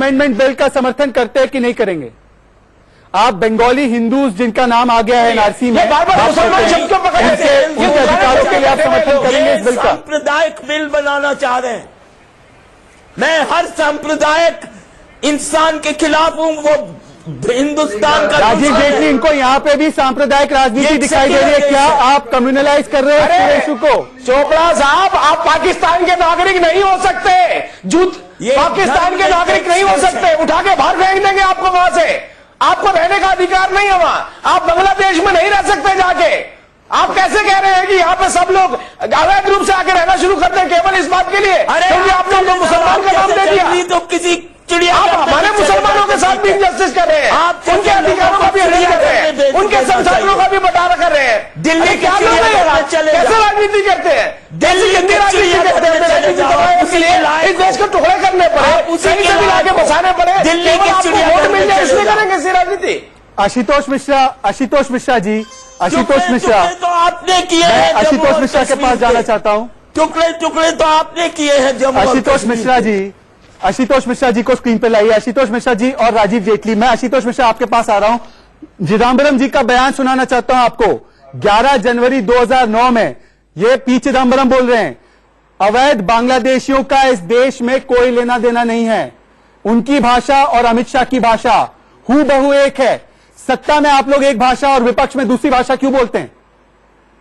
Amendment bill का समर्थन करते हैं कि नहीं करेंगे? आप बंगाली हिंदूज जिनका नाम आ गया है एनआरसी में, उनके अधिकारों के लिए आप समर्थन करेंगे इस बिल का? सांप्रदायिक बिल बनाना चाह रहे हैं। मैं हर सांप्रदायिक इंसान के खिलाफ हूं। वो हिंदुस्तान का राजीव जेटली, इनको यहाँ पे भी सांप्रदायिक राजनीति दिखाई दे रही है। क्या आप कम्युनलाइज कर रहे हैं इशू को? चोपड़ा साहब, आप पाकिस्तान के नागरिक नहीं हो सकते। पाकिस्तान के नागरिक नहीं हो सकते। उठा के बाहर फेंक देंगे आपको वहां से। आपको रहने का अधिकार नहीं है वहां। आप बांग्लादेश में नहीं रह सकते जाके। आप कैसे कह रहे हैं कि यहाँ पे सब लोग अवैध रूप से आके रहना शुरू करते हैं केवल इस बात के लिए क्योंकि आप लोग मुसलमान का नाम दे दिया? तो किसी चिड़िया आप हमारे मुसलमानों के साथ भी इनजस्टिस कर रहे हैं। आप उनके अधिकारों का भी हनन कर रहे हैं, उनके संसाधनों का भी बंटारा कर रहे हैं। दिल्ली क्या लोग कैसे राजनीति करते हैं? दिल्ली कितनी राजनीति करते हैं? इसके लिए इस देश को टुकड़े करने पड़े, कहीं से भी लाके बसाने पड़े, दिल्ली की चिड़िया वोट मिल जाए इसलिए करेंगे ऐसी राजनीति? आशुतोष मिश्रा जी, आशुतोष मिश्रा, तो आपने किए हैं। आशुतोष मिश्रा के पास जाना चाहता हूँ। टुकड़े तो आपने किए हैं जम्मू। आशुतोष मिश्रा जी को स्क्रीन पे लाइए। आशुतोष मिश्रा जी और राजीव जेटली, मैं आशुतोष मिश्रा आपके पास आ रहा हूं। चिदम्बरम जी का बयान सुनाना चाहता हूं आपको। 11 जनवरी 2009 में ये पी चिदम्बरम बोल रहे हैं, अवैध बांग्लादेशियों का इस देश में कोई लेना देना नहीं है। उनकी भाषा और अमित शाह की भाषा हूबहू एक है। सत्ता में आप लोग एक भाषा और विपक्ष में दूसरी भाषा क्यों बोलते हैं?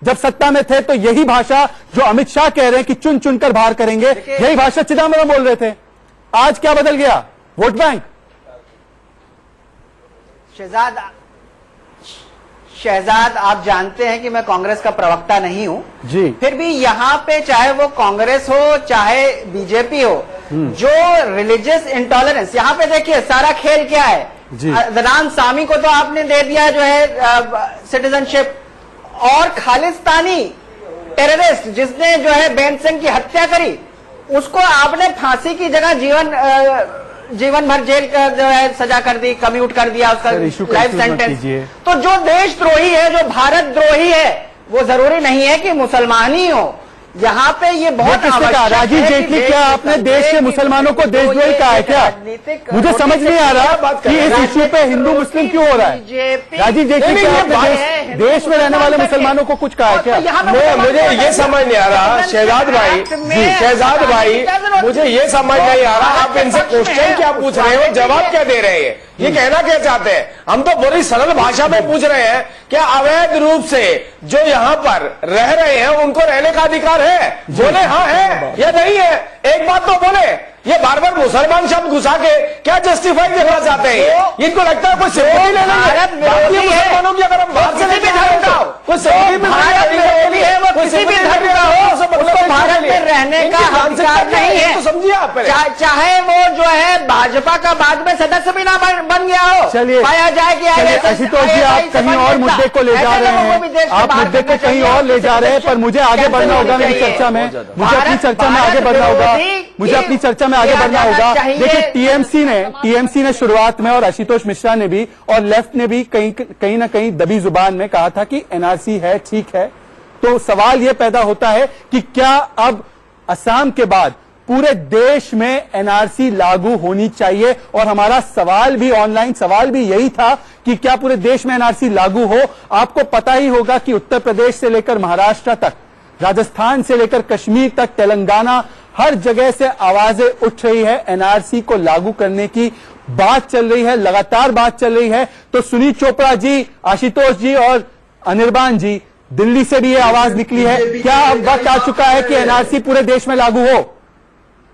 जब सत्ता में थे तो यही भाषा जो अमित शाह कह रहे हैं कि चुन चुनकर बाहर करेंगे, यही भाषा चिदम्बरम बोल रहे थे। आज क्या बदल गया? Vote bank. शहजाद, आप जानते हैं कि मैं कांग्रेस का प्रवक्ता नहीं हूं जी। फिर भी यहाँ पे चाहे वो कांग्रेस हो चाहे बीजेपी हो, जो रिलीजियस इंटॉलरेंस, यहाँ पे देखिए सारा खेल क्या है। अदनान सामी को तो आपने दे दिया जो है सिटीजनशिप, और खालिस्तानी टेररिस्ट जिसने जो है बेन सिंह की हत्या करी, उसको आपने फांसी की जगह जीवन भर जेल का जो है सजा कर दी, कम्यूट कर दिया उसका लाइफ सेंटेंस। तो जो देशद्रोही है, जो भारत द्रोही है, वो जरूरी नहीं है कि मुसलमान ही हो। यहाँ पे ये बहुत राजीव जेटली, क्या आपने देश के मुसलमानों को देशद्रोही कहा है क्या? मुझे समझ नहीं आ रहा कि इस इश्यू पे हिंदू मुस्लिम क्यों हो रहा है। राजीव जेटली, क्या आपने देश में रहने वाले मुसलमानों को कुछ कहा है क्या? मुझे ये समझ नहीं आ रहा शहजाद भाई, मुझे ये समझ नहीं आ रहा आप इनसे क्वेश्चन क्या पूछ रहे हो, जवाब क्या दे रहे हैं, ये कहना क्या चाहते हैं? हम तो बड़ी सरल भाषा में पूछ रहे हैं, क्या अवैध रूप से जो यहाँ पर रह रहे हैं उनको रहने का अधिकार है? बोले हाँ है या नहीं है, एक बात तो बोले। ये बार बार मुसलमान शब्द घुसा के क्या जस्टिफाई करना चाहते हैं? इनको लगता है कोई सिक्योरिटी ले लेंगे भारतीय मुसलमानों की, अगर हम बाहर से लेके जाएंगे कोई सिक्योरिटी है, वो किसी भी धर्म का हो, उसको भारत में रहने का अधिकार नहीं है। तो समझिए आप, चाहे वो जो है भाजपा का बाद में सदस्य भी ना बन गया हो, पाया जाए कि आशुतोष जी आप कहीं और मुद्दे को ले जा रहे हैं, आप मुद्दे को कहीं और ले जा रहे हैं, पर मुझे आगे बढ़ना होगा मेरी चर्चा में, मुझे अपनी चर्चा में आगे बढ़ना होगा, मुझे अपनी चर्चा में आगे बढ़ना होगा। देखिए, टीएमसी ने शुरुआत में, और आशुतोष मिश्रा ने भी और लेफ्ट ने भी कहीं ना कहीं दबी जुबान में कहा था कि एनआरसी है, ठीक है। तो सवाल यह पैदा होता है कि क्या अब असम के बाद पूरे देश में एनआरसी लागू होनी चाहिए? और हमारा सवाल भी, ऑनलाइन सवाल भी यही था कि क्या पूरे देश में एनआरसी लागू हो? आपको पता ही होगा कि उत्तर प्रदेश से लेकर महाराष्ट्र तक, राजस्थान से लेकर कश्मीर तक, तेलंगाना, हर जगह से आवाजें उठ रही है, एनआरसी को लागू करने की बात चल रही है, लगातार बात चल रही है। तो सुनील चोपड़ा जी, आशुतोष जी और अनिर्बान जी, दिल्ली से भी ये आवाज निकली है, क्या अब वक्त आ चुका है कि एनआरसी पूरे देश में लागू हो?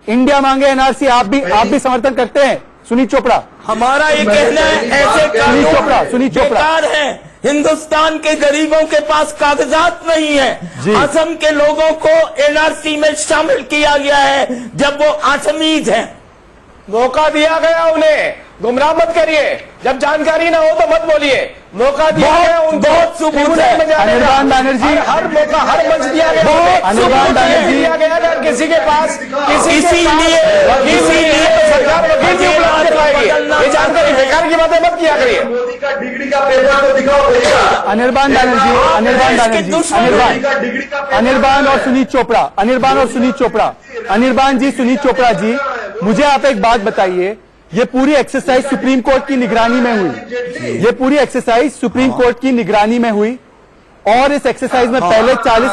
इंडिया मांगे एनआरसी, आप भी समर्थन करते हैं? सुनील चोपड़ा, हमारा ये कहना है ऐसे सुनील चोपड़ा है। हिंदुस्तान के गरीबों के पास कागजात नहीं है। असम के लोगों को एनआरसी में शामिल किया गया है जब वो असमीज हैं। मौका दिया गया उन्हें, गुमराह मत करिए, जब जानकारी ना हो तो मत बोलिए। मौका दिया गया उनको, बहुत सबूत है। अनिर्बान बैनर्जी, हर मौका, हर मंच दिया गया, अनिर्बान बैनर्जी दिया गया अगर किसी के पास, इसीलिए सरकार वकील की उपलब्ध कराएगी। ये जानकारी बेकार की बातें मत किया करिए। मोदी का डिग्री का पेपर तो दिखाओ। अनिर्बान बैनर्जी, अनिर्बान और सुनील चोपड़ा, अनिर्बान जी, सुनील चोपड़ा जी, मुझे आप एक बात बताइए ये पूरी एक्सरसाइज सुप्रीम कोर्ट की निगरानी में हुई। ये पूरी एक्सरसाइज सुप्रीम कोर्ट की निगरानी में हुई और इस एक्सरसाइज में पहले 40,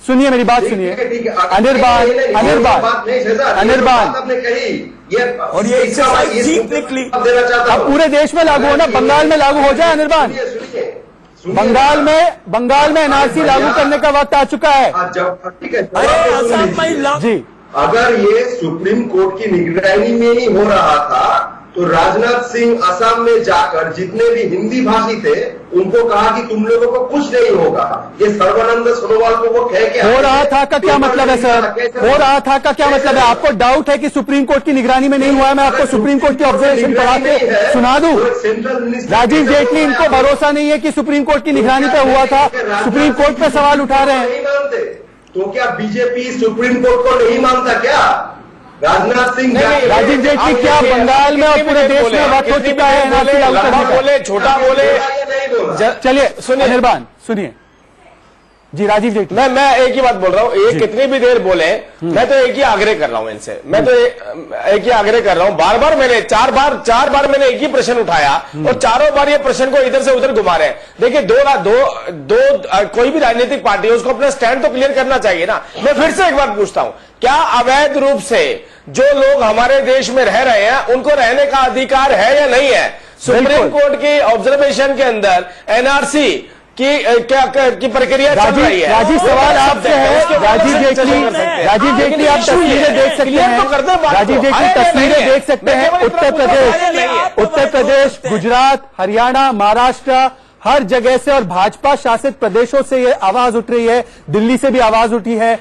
सुनिए मेरी बात सुनिए, अनिर्बान आपने कही ये और ये एक्सरसाइज जीत निकली। देना चाहता अब पूरे देश में लागू हो ना, बंगाल में लागू हो जाए अनिर्बान, बंगाल में एनआरसी लागू करने का वक्त आ चुका है। जब ठीक है, अरे असम में जी, अगर ये सुप्रीम कोर्ट की निगरानी में ही हो रहा था तो राजनाथ सिंह असम में जाकर जितने भी हिंदी भाषी थे उनको कहा कि तुम लोगों को कुछ नहीं होगा। ये सर्बानंद सोनोवाल को वो कह के हो रहा था का क्या मतलब है सर? हो रहा था का क्या मतलब है? आपको डाउट है कि सुप्रीम कोर्ट की निगरानी में नहीं हुआ है? मैं आपको सुप्रीम कोर्ट की ऑब्जर्वेशन पढ़ा के सुना दूं। राजीव जेटली, इनको भरोसा नहीं है कि सुप्रीम कोर्ट की निगरानी पे हुआ था, सुप्रीम कोर्ट पे सवाल उठा रहे हैं। नहीं मानते तो क्या बीजेपी सुप्रीम कोर्ट को नहीं मानता क्या? राजनाथ सिंह राजीव जेटली क्या बंगाल में और पूरे देश में वक्त हो चुका है एनआरसी लागू करने का? बोले, छोटा बोले, चलिए सुनिए अनिर्बान, सुनिए जी। राजीव जेटली, मैं एक ही बात बोल रहा हूँ, ये कितनी भी देर बोले, मैं तो एक ही आग्रह कर रहा हूँ इनसे, मैं तो एक ही आग्रह कर रहा हूँ। बार बार मैंने चार बार मैंने एक ही प्रश्न उठाया और चारों बार ये प्रश्न को इधर से उधर घुमा रहे हैं। देखिए दो कोई भी राजनीतिक पार्टी है उसको अपना स्टैंड तो क्लियर करना चाहिए ना। मैं फिर से एक बार पूछता हूँ, क्या अवैध रूप से जो लोग हमारे देश में रह रहे हैं उनको रहने का अधिकार है या नहीं है? सुप्रीम कोर्ट की ऑब्जर्वेशन के अंदर एनआरसी की प्रक्रिया चल रही है। राजीव सवाल आपसे है, राजीव जेटली आप तस्वीरें देख सकते हैं, राजीव जेटली तस्वीरें देख सकते हैं। उत्तर प्रदेश, गुजरात, हरियाणा, महाराष्ट्र, हर जगह से और भाजपा शासित प्रदेशों से ये आवाज उठ रही है। दिल्ली से भी आवाज उठी है,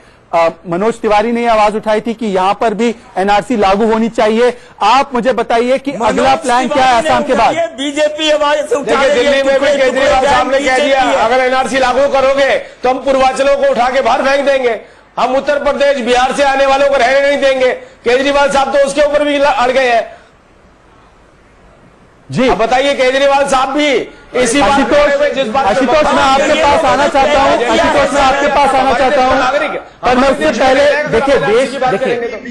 मनोज तिवारी ने आवाज उठाई थी कि यहां पर भी एनआरसी लागू होनी चाहिए। आप मुझे बताइए कि अगला प्लान क्या है असम के बाद? बीजेपी आवाज उठा रही है। दिल्ली में भी केजरीवाल साहब ने कह दिया अगर एनआरसी लागू करोगे तो हम पूर्वांचलों को उठा के बाहर फेंक देंगे, हम उत्तर प्रदेश बिहार से आने वालों को रहने नहीं देंगे। केजरीवाल साहब तो उसके ऊपर भी अड़ गए हैं जी। अब बताइए केजरीवाल साहब भी इसी आशुतोष मैं आपके पास आना चाहता हूं, आशुतोष मैं आपके पास आना चाहता हूं, पर मैं उससे पहले देखिए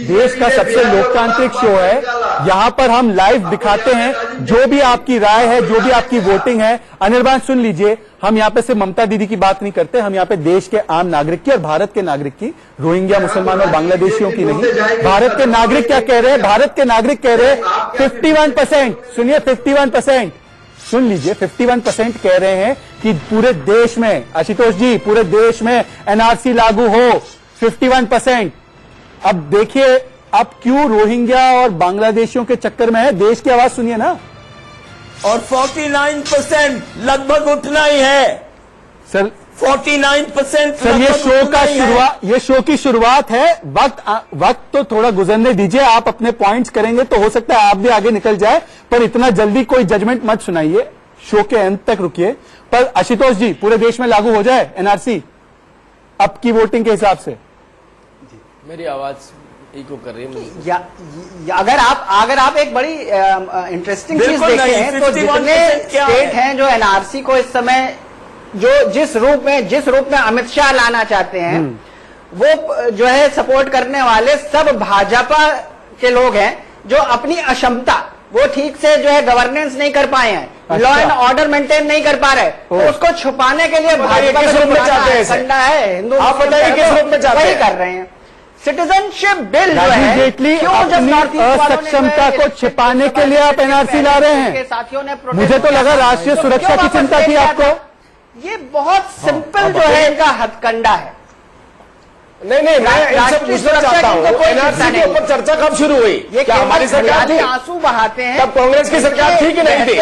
देश का सबसे लोकतांत्रिक शो है, यहां पर हम लाइव दिखाते हैं जो भी आपकी राय है, जो भी आपकी वोटिंग है। अनिर्बान सुन लीजिए, हम यहाँ पे सिर्फ ममता दीदी की बात नहीं करते, हम यहाँ पे देश के आम नागरिक की और भारत के नागरिक की, रोहिंग्या मुसलमान और बांग्लादेशियों की नहीं, भारत के नागरिक क्या कह रहे हैं? भारत के नागरिक कह रहे हैं 51%, सुनिए 51%, सुन लीजिए 51% कह रहे हैं कि पूरे देश में, आशुतोष जी, पूरे देश में एनआरसी लागू हो। 51%। अब देखिए अब क्यों रोहिंग्या और बांग्लादेशियों के चक्कर में है, देश की आवाज सुनिए ना। और 49% लगभग उतना ही है सर, 49%। सर ये शो की शुरुआत है, वक्त तो थोड़ा गुजरने दीजिए। आप अपने पॉइंट्स करेंगे तो हो सकता है आप भी आगे निकल जाए, पर इतना जल्दी कोई जजमेंट मत सुनाइए, शो के अंत तक रुकिए। पर आशुतोष जी, पूरे देश में लागू हो जाए एनआरसी अब की वोटिंग के हिसाब से? मेरी आवाज इको कर रही है। अगर आप एक बड़ी इंटरेस्टिंग चीज देखें हैं तो जितने स्टेट हैं जो एनआरसी को इस समय जिस रूप में अमित शाह लाना चाहते हैं, वो जो है सपोर्ट करने वाले सब भाजपा के लोग हैं जो अपनी अक्षमता, वो ठीक से जो है गवर्नेंस नहीं कर पाए हैं, लॉ एंड ऑर्डर मेंटेन नहीं कर पा रहे, तो उसको छुपाने के लिए भाजपा किस रूप में चाहते हैं? कंडा है हिंदू, आप बताइए किस रूप में चाहते हैं? वही कर रहे हैं। सिटीजनशिप बिल जो राजीव है, जेटली क्यों जब अपनी नॉर्थ ईस्ट वालों ने असक्षमता को छिपाने के लिए आप एनआरसी ला रहे हैं? साथियों ने मुझे तो लगा राष्ट्रीय सुरक्षा की चिंता थी आपको। ये बहुत सिंपल जो है इनका हथकंडा है। नहीं, मैं इनसे पूछना चाहता हूँ, एनआरसी के ऊपर चर्चा कब शुरू हुई? ये क्या हमारी सरकार थी? आंसू बहाते हैं तब कांग्रेस की सरकार थी कि नहीं थी?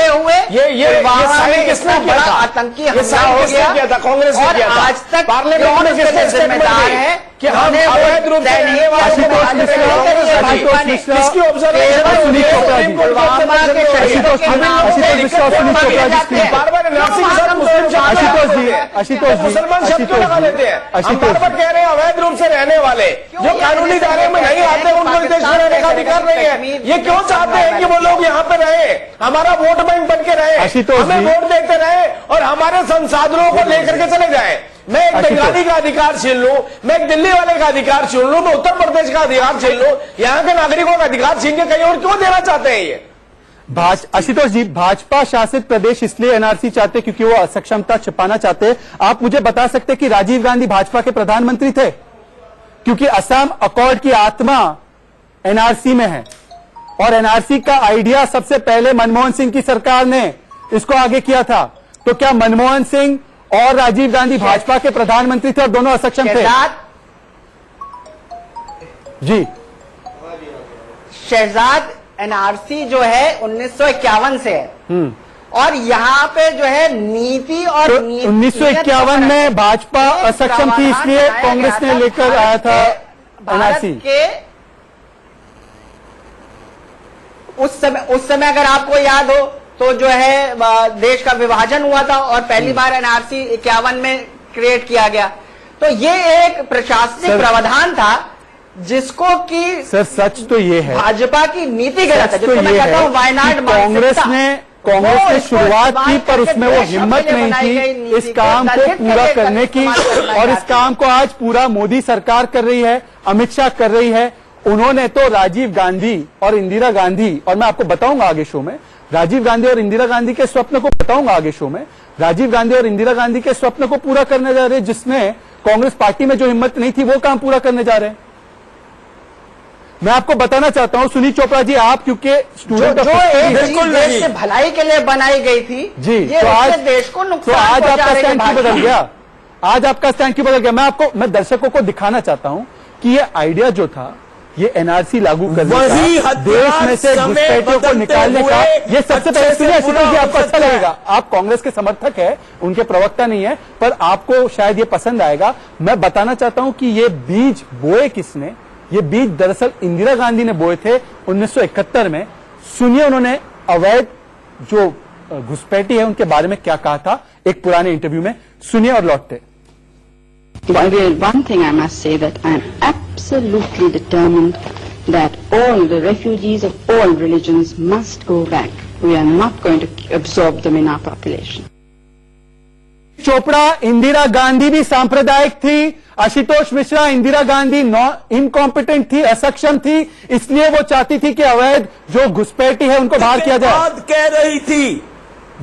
ये साइन किसने किया था? आतंकी ये साइन किसने किया था? कांग्रेस ने किया था। आज तक पार्लियामेंट में किसने जिम्मेदार है कि हम अवैध रूप से रहने वालों को आशुतोष मिश्रा, किसकी ऑब्जर्वेशन सुनील चोपड़ा जी, आशुतोष जी, मुसलमान शब्द क्यों लगा लेते हैं? हम बार बार कह रहे हैं अवैध रूप से रहने वाले जो कानूनी दायरे में नहीं आते उनको देश में रहने का अधिकार नहीं है। ये क्यों चाहते हैं कि वो लोग यहाँ पे रहे, हमारा वोट बैंक बन के रहे, हमें वोट देते रहे और हमारे संसाधनों को लेकर के चले जाए? मैं एक बंगाली का अधिकार छीन लूं, मैं एक दिल्ली वाले का अधिकार छीन लूं, मैं उत्तर प्रदेश का अधिकार छीन लूं, यहाँ के नागरिकों का अधिकार छीन के कहीं और क्यों देना चाहते हैं? ये आशुतोष जी, भाजपा शासित प्रदेश इसलिए एनआरसी चाहते क्योंकि वो असक्षमता छिपाना चाहते। आप मुझे बता सकते कि राजीव गांधी भाजपा के प्रधानमंत्री थे? क्योंकि असम अकॉर्ड की आत्मा एनआरसी में है और एनआरसी का आइडिया सबसे पहले मनमोहन सिंह की सरकार ने इसको आगे किया था। तो क्या मनमोहन सिंह और राजीव गांधी भाजपा के प्रधानमंत्री थे और दोनों असक्षम थे? जी शहजाद, एनआरसी जो है 1951 से है और यहाँ पे जो है नीति और तो 1951 में भाजपा असक्षम थी, इसलिए कांग्रेस ने लेकर आया था एनआरसी के। उस समय अगर आपको याद हो तो जो है देश का विभाजन हुआ था और पहली बार एनआरसी 51 में क्रिएट किया गया। तो ये एक प्रशासनिक प्रावधान था जिसको कि सर सच तो ये है भाजपा की नीति गलत है, जिसको मैं कहता हूं वायनाड कांग्रेस ने शुरुआत की पर उसमें वो हिम्मत नहीं थी इस काम को पूरा करने की, और इस काम को आज पूरा मोदी सरकार कर रही है, अमित शाह कर रही है। उन्होंने तो राजीव गांधी और इंदिरा गांधी, और मैं आपको बताऊंगा आगे शो में, राजीव गांधी और इंदिरा गांधी के स्वप्न को बताऊंगा आगे शो में, राजीव गांधी और इंदिरा गांधी के स्वप्न को पूरा करने जा रहे हैं, जिसमें कांग्रेस पार्टी में जो हिम्मत नहीं थी वो काम पूरा करने जा रहे हैं। मैं आपको बताना चाहता हूं सुनील चोपड़ा जी, आप क्योंकि स्टूडेंट जो बिल्कुल देश से भलाई के लिए बनाई गई थी जी, ये तो आज देश को नुकसान तो आज आपका स्टैंड क्यों बदल गया? आज आपका स्टैंड क्यों बदल गया? मैं दर्शकों को दिखाना चाहता हूं कि ये आइडिया जो था, ये एनआरसी लागू करने का, देश में से घुसपैठियों को निकालने का, ये सबसे पहले सुनिए आशुतोष जी, आपको अच्छा लगेगा। आप कांग्रेस के समर्थक है, उनके प्रवक्ता नहीं है, पर आपको शायद ये पसंद आएगा। मैं बताना चाहता हूं कि ये बीज बोए किसने? ये बीज दरअसल इंदिरा गांधी ने बोए थे 1971 में। सुनिए उन्होंने अवैध जो घुसपैठी है उनके बारे में क्या कहा था एक पुराने इंटरव्यू में, सुनिए और लौटते। One thing I must say that I am absolutely determined that all the refugees of all religions must go back. We are not going to absorb them in our population. Chopra, Indira Gandhi भी सांप्रदायिक थी। Ashutosh Mishra, Indira Gandhi incompetent थी, असक्षम थी, इसलिए वो चाहती थी कि अवैध जो घुसपैठी है उनको बाहर किया जाए। बात कह रही थी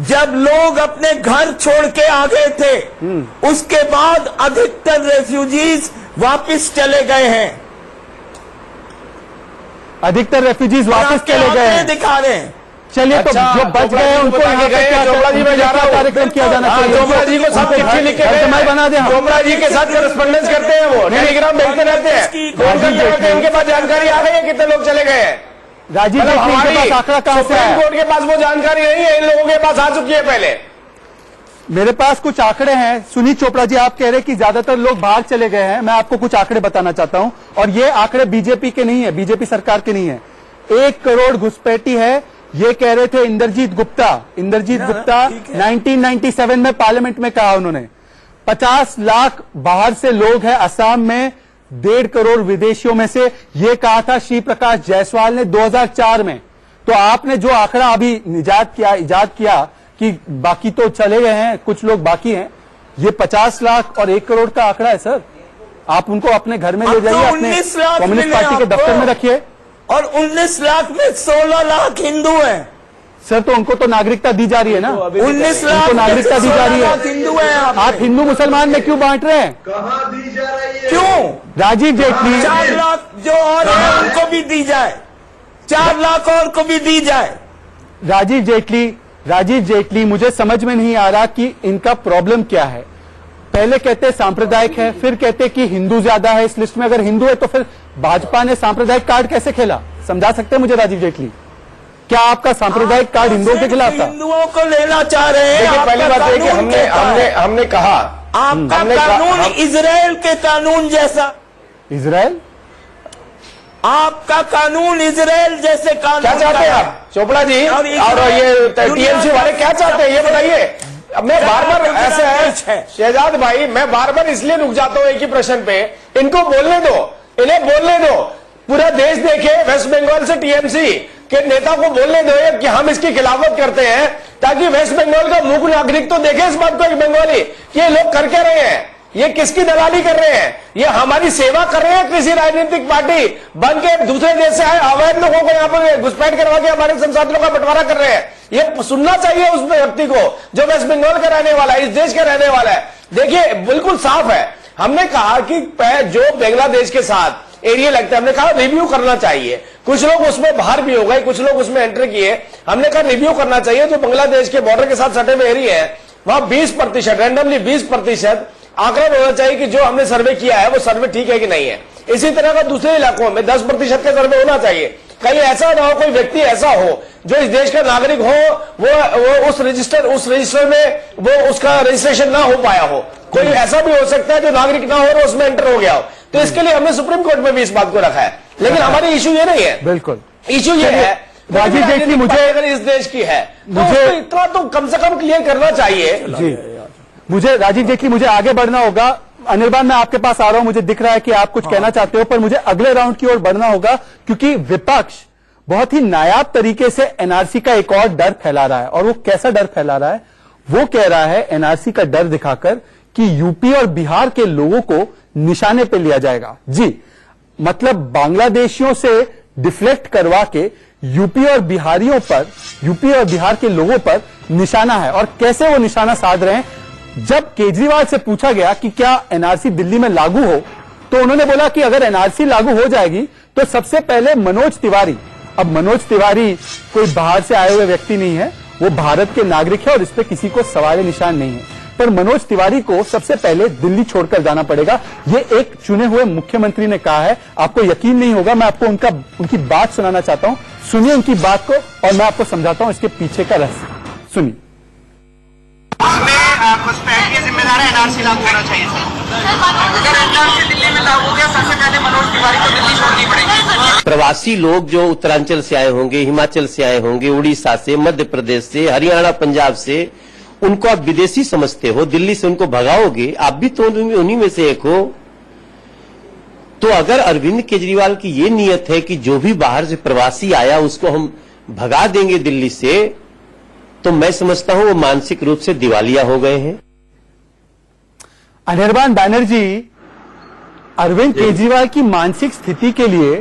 जब लोग अपने घर छोड़ के आ गए थे, उसके बाद अधिकतर रेफ्यूजीज वापस चले गए हैं। अधिकतर रेफ्यूजीज वापस चले गए हैं, दिखा रहे हैं। चलिए तो जो बच गए हैं उनको यहाँ पे चोपड़ा जी में जा रहा कार्यक्रम किया जाना चाहिए। चोपड़ा जी को सब चिट्ठी लिख के बना दे, चोपड़ा जी के साथ करस्पॉन्डेंस करते हैं, वो टेलीग्राम भेजते रहते हैं। उनके पास जानकारी आ गई है कितने लोग चले गए हैं। राजीव जेटली के पास आंकड़ा कहां से है? सुप्रीम कोर्ट के पास वो जानकारी नहीं है, इन लोगों के पास आ चुकी है पहले। मेरे पास कुछ आंकड़े हैं। सुनील चोपड़ा जी, आप कह रहे हैं कि ज्यादातर लोग बाहर चले गए हैं। मैं आपको कुछ आंकड़े बताना चाहता हूं, और ये आंकड़े बीजेपी के नहीं है, बीजेपी सरकार के नहीं है। 1 करोड़ घुसपैठी है, ये कह रहे थे इंद्रजीत गुप्ता। 1997 में पार्लियामेंट में कहा उन्होंने। 50 लाख बाहर से लोग हैं असम में, 1.5 करोड़ विदेशियों में से, ये कहा था श्री प्रकाश जायसवाल ने 2004 में। तो आपने जो आंकड़ा अभी इजाद किया कि बाकी तो चले गए हैं, कुछ लोग बाकी हैं, ये 50 लाख और 1 करोड़ का आंकड़ा है सर। आप उनको अपने घर में ले जाइए, अपने कम्युनिस्ट पार्टी के दफ्तर में रखिए। और 19 लाख में 16 लाख हिंदू हैं सर, तो उनको तो नागरिकता दी जा रही है ना। 19 लाख नागरिकता दी जा रही है। हिंदू हैं। आप हिंदू मुसलमान में क्यों बांट रहे हैं? कहाँ दी जा रही है? क्यों? राजीव जेटली 4 लाख जो और है उनको भी दी जाए, 4 लाख और को भी दी जाए। राजीव जेटली मुझे समझ में नहीं आ रहा कि इनका प्रॉब्लम क्या है। पहले कहते सांप्रदायिक है, फिर कहते कि हिंदू ज्यादा है इस लिस्ट में। अगर हिंदू है तो फिर भाजपा ने सांप्रदायिक कार्ड कैसे खेला? समझा सकते हैं मुझे राजीव जेटली? क्या आपका सांप्रदायिक कार्ड हिंदुओं के खिलाफ था? हिंदुओं को लेना चाह रहे हैं। देखिए, पहली बात है कि हमने कहा आपका कानून इजराइल के कानून जैसा। इजराइल? आपका कानून इजराइल जैसे कानून। क्या चाहते हैं आप चोपड़ा जी और ये टीएमसी वाले क्या चाहते हैं ये बताइए? अब मैं बार बार ऐसा है शहजाद भाई, मैं बार बार इसलिए रुक जाता हूं एक ही प्रश्न पे। इनको बोलने दो, इन्हें बोलने दो। पूरा देश देखे, वेस्ट बंगाल से टीएमसी के नेता को बोलने दो कि हम इसकी खिलाफत करते हैं, ताकि वेस्ट बंगाल का मूक नागरिक तो देखे इस बात को, एक बंगाली कि ये लोग कर क्या रहे हैं। ये किसकी दलाली कर रहे हैं? ये हमारी सेवा कर रहे हैं किसी राजनीतिक पार्टी बन के दूसरे देश से आए अवैध लोगों को यहाँ पर घुसपैठ करवा के हमारे संसाधनों का बंटवारा कर रहे हैं। ये सुनना चाहिए उस व्यक्ति को जो वेस्ट बंगाल का रहने वाला है, इस देश का रहने वाला है। देखिए बिल्कुल साफ है, हमने कहा कि जो बांग्लादेश के साथ एरिया लगता है, हमने कहा रिव्यू करना चाहिए। कुछ लोग उसमें बाहर भी हो गए, कुछ लोग उसमें एंटर किए, हमने कहा रिव्यू करना चाहिए। जो बांग्लादेश के बॉर्डर के साथ सटे हुए एरिया है वहां 20% रैंडमली 20% आंकलन होना चाहिए कि जो हमने सर्वे किया है वो सर्वे ठीक है कि नहीं है। इसी तरह का दूसरे इलाकों में 10% का सर्वे होना चाहिए। कहीं ऐसा ना हो कोई व्यक्ति ऐसा हो जो इस देश का नागरिक हो, वो उस रजिस्टर में वो उसका रजिस्ट्रेशन ना हो पाया हो। कोई ऐसा भी हो सकता है जो नागरिक ना हो और उसमें एंटर हो गया हो। तो इसके लिए हमने सुप्रीम कोर्ट में भी इस बात को रखा है। लेकिन हमारी इश्यू ये नहीं है, बिल्कुल इश्यू ये है राजीव जेटली मुझे अगर इस देश की है मुझे इतना तो कम से कम क्लियर करना चाहिए। जी मुझे राजीव जेटली मुझे आगे बढ़ना होगा। अनिर्बान मैं आपके पास आ रहा हूं, मुझे दिख रहा है कि आप कुछ कहना चाहते हो, पर मुझे अगले राउंड की ओर बढ़ना होगा क्योंकि विपक्ष बहुत ही नायाब तरीके से एनआरसी का एक और डर फैला रहा है। और वो कैसा डर फैला रहा है? वो कह रहा है एनआरसी का डर दिखाकर कि यूपी और बिहार के लोगों को निशाने पे लिया जाएगा। जी मतलब बांग्लादेशियों से डिफ्लेक्ट करवा के यूपी और बिहार के लोगों पर निशाना है। और कैसे वो निशाना साध रहे हैं? जब केजरीवाल से पूछा गया कि क्या एनआरसी दिल्ली में लागू हो, तो उन्होंने बोला कि अगर एनआरसी लागू हो जाएगी तो सबसे पहले मनोज तिवारी, अब मनोज तिवारी कोई बाहर से आए हुए व्यक्ति नहीं है, वो भारत के नागरिक है और इस पे किसी को सवाल निशान नहीं है, पर मनोज तिवारी को सबसे पहले दिल्ली छोड़कर जाना पड़ेगा। ये एक चुने हुए मुख्यमंत्री ने कहा है। आपको यकीन नहीं होगा, मैं आपको उनकी बात सुनाना चाहता हूं। सुनिए उनकी बात को और मैं आपको समझाता हूं इसके पीछे का रहस्य। सुनिए। घुसपैठ के जिम्मेदार एनआरसी लागू होना चाहिए सर। अगर एनआरसी दिल्ली में लागू हो गया सबसे पहले मनोज तिवारी को दिल्ली छोड़नी पड़ेगी। प्रवासी लोग जो उत्तरांचल से आए होंगे, हिमाचल से आए होंगे, उड़ीसा से, मध्य प्रदेश से, हरियाणा, पंजाब से, उनको आप विदेशी समझते हो, दिल्ली से उनको भगाओगे, आप भी तो उन्हीं में से एक हो। तो अगर अरविंद केजरीवाल की ये नीयत है कि जो भी बाहर से प्रवासी आया उसको हम भगा देंगे दिल्ली से, तो मैं समझता हूं वो मानसिक रूप से दिवालिया हो गए हैं। अनिर्बान बैनर्जी, अरविंद केजरीवाल की मानसिक स्थिति के लिए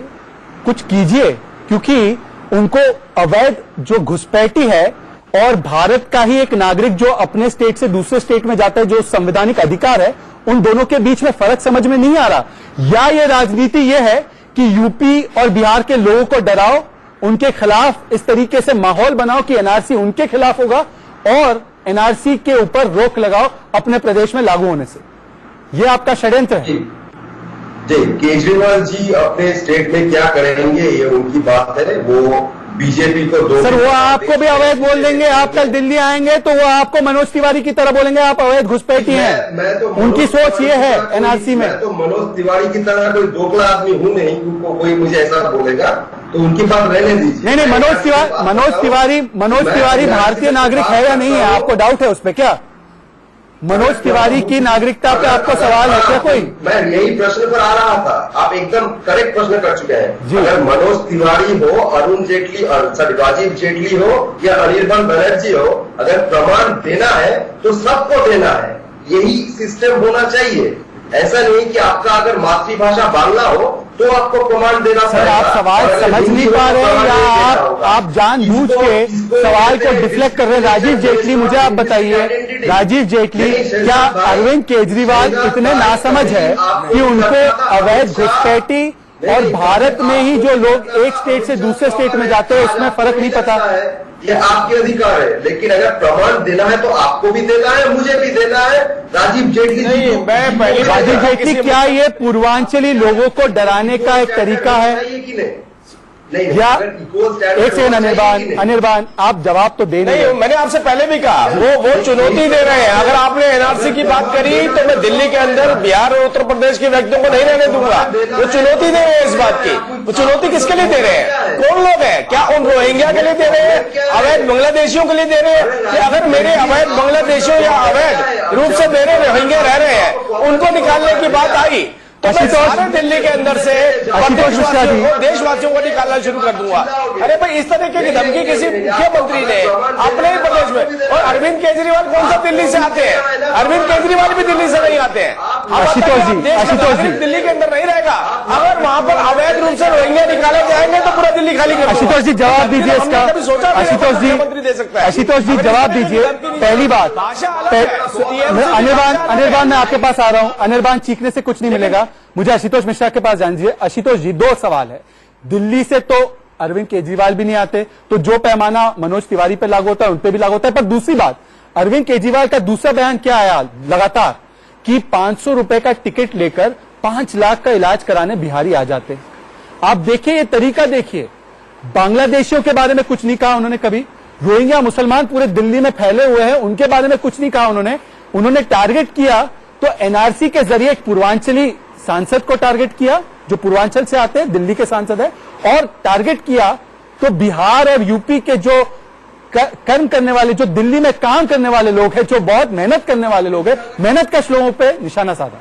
कुछ कीजिए, क्योंकि उनको अवैध जो घुसपैठी है और भारत का ही एक नागरिक जो अपने स्टेट से दूसरे स्टेट में जाता है, जो संवैधानिक अधिकार है, उन दोनों के बीच में फर्क समझ में नहीं आ रहा। या ये राजनीति ये है कि यूपी और बिहार के लोगों को डराओ, उनके खिलाफ इस तरीके से माहौल बनाओ कि एनआरसी उनके खिलाफ होगा और एनआरसी के ऊपर रोक लगाओ अपने प्रदेश में लागू होने से। ये आपका षड्यंत्र है। जी केजरीवाल जी अपने स्टेट में क्या करेंगे ये उनकी बात है। वो बीजेपी को दो सर वो आपको भी अवैध बोल देंगे। आप कल दिल्ली आएंगे तो वो आपको मनोज तिवारी की तरह बोलेंगे आप अवैध घुसपैठी हैं। मैं तो उनकी सोच ये है एनआरसी में। मैं तो मनोज तिवारी की तरह कोई दोगला आदमी हूं नहीं, कोई मुझे ऐसा बोलेगा तो उनकी बात रहने दीजिए। नहीं मनोज तिवारी भारतीय नागरिक है या नहीं है? आपको डाउट है उस पर क्या? मनोज तिवारी की नागरिकता पे आपको सवाल है क्या कोई? मैं यही प्रश्न पर आ रहा था, आप एकदम करेक्ट प्रश्न कर चुके हैं। अगर मनोज तिवारी हो, अरुण जेटली, राजीव जेटली हो या अनिर्बान बनर्जी हो, अगर प्रमाण देना है तो सबको देना है। यही सिस्टम होना चाहिए। ऐसा नहीं कि आपका अगर मातृभाषा बांग्ला हो तो आपको प्रमाण देना सर पड़ेगा। आप सवाल समझ नहीं पा रहे या आप जानबूझ के सवाल को डिफ्लेक्ट कर रहे हैं। राजीव जेटली, मुझे आप बताइए, राजीव जेटली, क्या अरविंद केजरीवाल इतने नासमझ है कि उनको अवैध घुसपैठी और भारत में ही जो लोग एक स्टेट से दूसरे स्टेट में जाते हैं उसमें फर्क नहीं पता? ये आपके अधिकार है, लेकिन अगर प्रमाण देना है तो आपको भी देना है, मुझे भी देना है। राजीव जेटली राजीव जेटली, क्या ये पूर्वांचली लोगों को डराने का एक तरीका है या? एक सेकंड अनिर्बान आप जवाब तो दे नहीं। मैंने आपसे पहले भी कहा वो चुनौती दे रहे हैं। अगर आपने एनआरसी की बात करी तो मैं दिल्ली के अंदर बिहार और उत्तर प्रदेश के व्यक्तियों को नहीं रहने दूंगा। वो चुनौती दे रहे हैं इस बात की। वो चुनौती किसके लिए दे रहे हैं? कौन लोग हैं? क्या उन रोहिंग्या के लिए दे रहे हैं? अवैध बांग्लादेशियों के लिए दे रहे हैं? कि अगर मेरे अवैध बांग्लादेशियों या अवैध रूप से मेरे रोहिंग्या रह रहे हैं उनको निकालने की बात आई तो मैं सारे दिल्ली के अंदर से देशवासियों को निकालना शुरू कर दूंगा। अरे भाई इस तरह की धमकी किसी मुख्यमंत्री ने अपने ही प्रदेश में और अरविंद केजरीवाल कौन सा दिल्ली से आते हैं? अरविंद केजरीवाल भी दिल्ली से नहीं आते हैं। आशुतोष जी दिल्ली के अंदर नहीं रहेगा। अगर वहां पर अवैध रूप से रोहिंग्या निकाले जाएंगे तो पूरा दिल्ली खाली कर। आशुतोष जी जवाब दीजिए इसका। आशुतोष जी जवाब दीजिए। पहली बात, अनिर्बान मैं आपके पास आ रहा हूं। अनिर्बान चीखने से कुछ नहीं मिलेगा, मुझे आशुतोष मिश्रा के पास जान दीजिए। आशुतोष जी 2 सवाल है। दिल्ली से तो अरविंद केजरीवाल भी नहीं आते, तो जो पैमाना मनोज तिवारी पे लागू होता है उन पे भी लागू होता है। पर दूसरी बात, अरविंद केजरीवाल का दूसरा बयान क्या आया लगातार कि 500 रुपए का टिकट लेकर 5 लाख का इलाज कराने बिहारी आ जाते। आप देखिए ये तरीका देखिए। बांग्लादेशियों के बारे में कुछ नहीं कहा उन्होंने कभी। रोहिंग्या मुसलमान पूरे दिल्ली में फैले हुए हैं, उनके बारे में कुछ नहीं कहा उन्होंने टारगेट किया तो एनआरसी के जरिए एक पूर्वांचली सांसद को टारगेट किया जो पूर्वांचल से आते हैं, दिल्ली के सांसद है, और टारगेट किया तो बिहार और यूपी के जो कर्म करने वाले, जो दिल्ली में काम करने वाले लोग हैं, जो बहुत मेहनत करने वाले लोग हैं, मेहनत कश लोगों पे निशाना साधा।